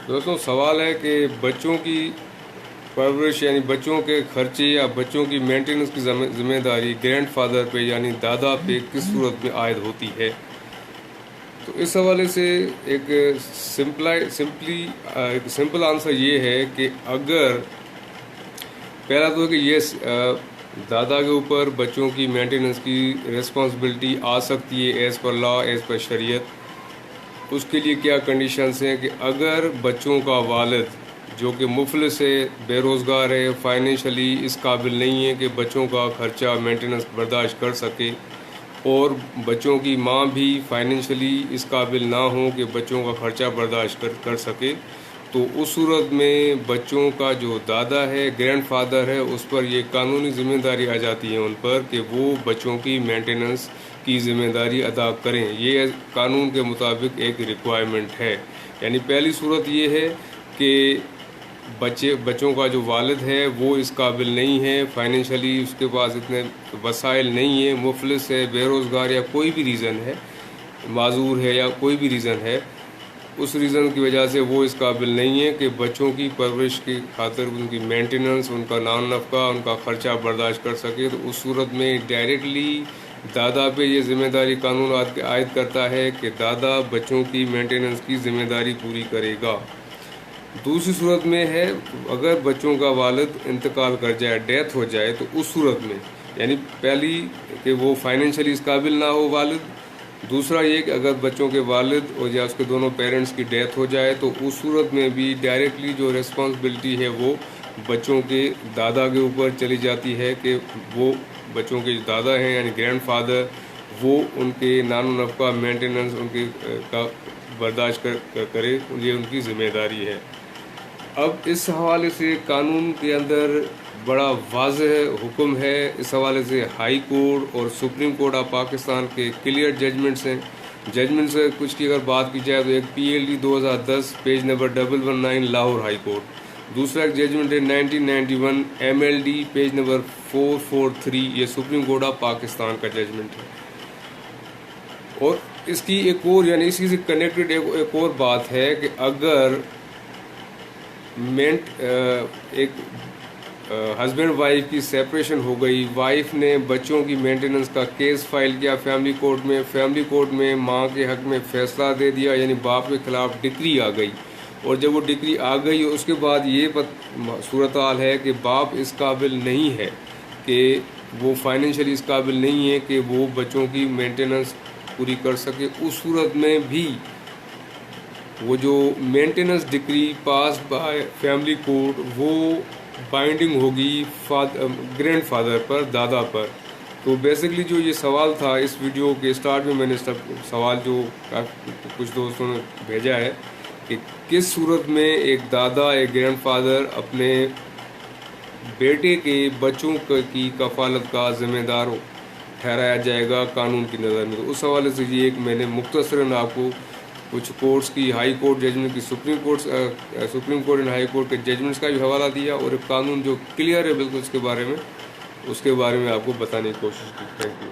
دوستوں سوال ہے کہ بچوں کی پرورش یعنی بچوں کے خرچے یا بچوں کی مینٹیننس کی ذمہ داری گرینڈ فادر پہ یعنی دادا پہ کس صورت میں عائد ہوتی ہے. تو اس حوالے سے ایک سمپل آنسر یہ ہے کہ اگر پہلا تو ہے کہ یہ دادا کے اوپر بچوں کی مینٹیننس کی ریسپانسبلٹی آ سکتی ہے as per law as per شریعت. اس کے لیے کیا کنڈیشنز ہیں کہ اگر بچوں کا والد جو کہ مفلس ہے، بے روزگار ہے، فائنینشلی اس قابل نہیں ہے کہ بچوں کا خرچہ مینٹیننس برداشت کر سکے، اور بچوں کی ماں بھی فائنینشلی اس قابل نہ ہوں کہ بچوں کا خرچہ برداشت کر سکے، تو اس صورت میں بچوں کا جو دادا ہے، گرینڈ فادر ہے، اس پر یہ قانونی ذمہ داری آ جاتی ہے ان پر کہ وہ بچوں کی مینٹیننس کی ذمہ داری ادا کریں. یہ قانون کے مطابق ایک ریکوائرمنٹ ہے. یعنی پہلی صورت یہ ہے کہ بچوں کا جو والد ہے وہ اس قابل نہیں ہے، فائنینشلی اس کے پاس اتنے وسائل نہیں ہیں، مفلس ہے، بے روزگار یا کوئی بھی ریزن ہے، معذور ہے یا کوئی بھی ریزن ہے، اس ریزن کی وجہ سے وہ اس قابل نہیں ہے کہ بچوں کی پرورش کی خاطر ان کی مینٹیننس، ان کا نان نفقہ، ان کا خرچہ برداشت کر سکے. تو اس صورت میں ڈائریکٹلی دادا پہ یہ ذمہ داری قانون عائد کرتا ہے کہ دادا بچوں کی مینٹیننس کی ذمہ داری پوری کرے گا. دوسری صورت میں ہے اگر بچوں کا والد انتقال کر جائے، ڈیتھ ہو جائے، تو اس صورت میں یعنی پہلی کہ وہ فائنینشلی اس قابل نہ ہو والد، دوسرا یہ کہ اگر بچوں کے والد اور یا اس کے دونوں پیرنٹس کی ڈیتھ ہو جائے تو اس صورت میں بھی ڈائریکٹلی جو ریسپانسبلٹی ہے وہ بچوں کے دادا کے اوپر چلی جاتی ہے کہ وہ بچوں کے دادا ہیں یعنی گرینڈ فادر، وہ ان کے نان و نفقہ مینٹیننس ان کے کا برداشت کرے، یہ ان کی ذمہ داری ہے. اب اس حوالے سے قانون کے اندر بڑا واضح حکم ہے. اس حوالے سے ہائی کورٹ اور سپریم کورٹ آف پاکستان کے کلیئر ججمنٹس ہیں. ججمنٹ سے کچھ کی اگر بات کی جائے تو ایک PLD 2010 page number 119 Lahore high court, دوسرا ایک ججمنٹ ہے 1991 MLD پیج نمبر 443، یہ سپریم کورٹ آف پاکستان کا ججمنٹ ہے. اور اس کی ایک اور یعنی اسی سے کنیکٹڈ ایک اور بات ہے کہ اگر ایک ہسبینڈ وائف کی سیپریشن ہو گئی، وائف نے بچوں کی مینٹیننس کا کیس فائل کیا فیملی کورٹ میں ماں کے حق میں فیصلہ دے دیا، یعنی باپ کے خلاف ڈکری آ گئی، اور جب وہ ڈکری آ گئی اس کے بعد یہ صورتحال ہے کہ باپ اس قابل نہیں ہے کہ وہ فائنینشلی اس قابل نہیں ہے کہ وہ بچوں کی مینٹیننس پوری کر سکے. اس صورت میں بھی وہ جو maintenance degree pass by family court وہ بائنڈنگ ہوگی گرینڈ فادر پر، دادا پر. تو بیسکلی جو یہ سوال تھا اس ویڈیو کے اسٹارٹ میں نے سوال جو کچھ دوستوں نے بھیجا ہے کہ کس صورت میں ایک دادا ایک گرینڈ فادر اپنے بیٹے کے بچوں کی کفالت کا ذمہ دار ٹھہرایا جائے گا قانون کی نظر میں. تو اس حوالے سے یہ ایک میں نے مختصراً آپ کو کچھ کورٹس کی، ہائی کورٹ ججمنٹ کی، supreme court and high court کے ججمنٹس کا بھی حوالہ دیا، اور ایک قانون جو کلیئر ہے بالکل اس کے بارے میں آپ کو بتانے کی کوشش کی. Thank you.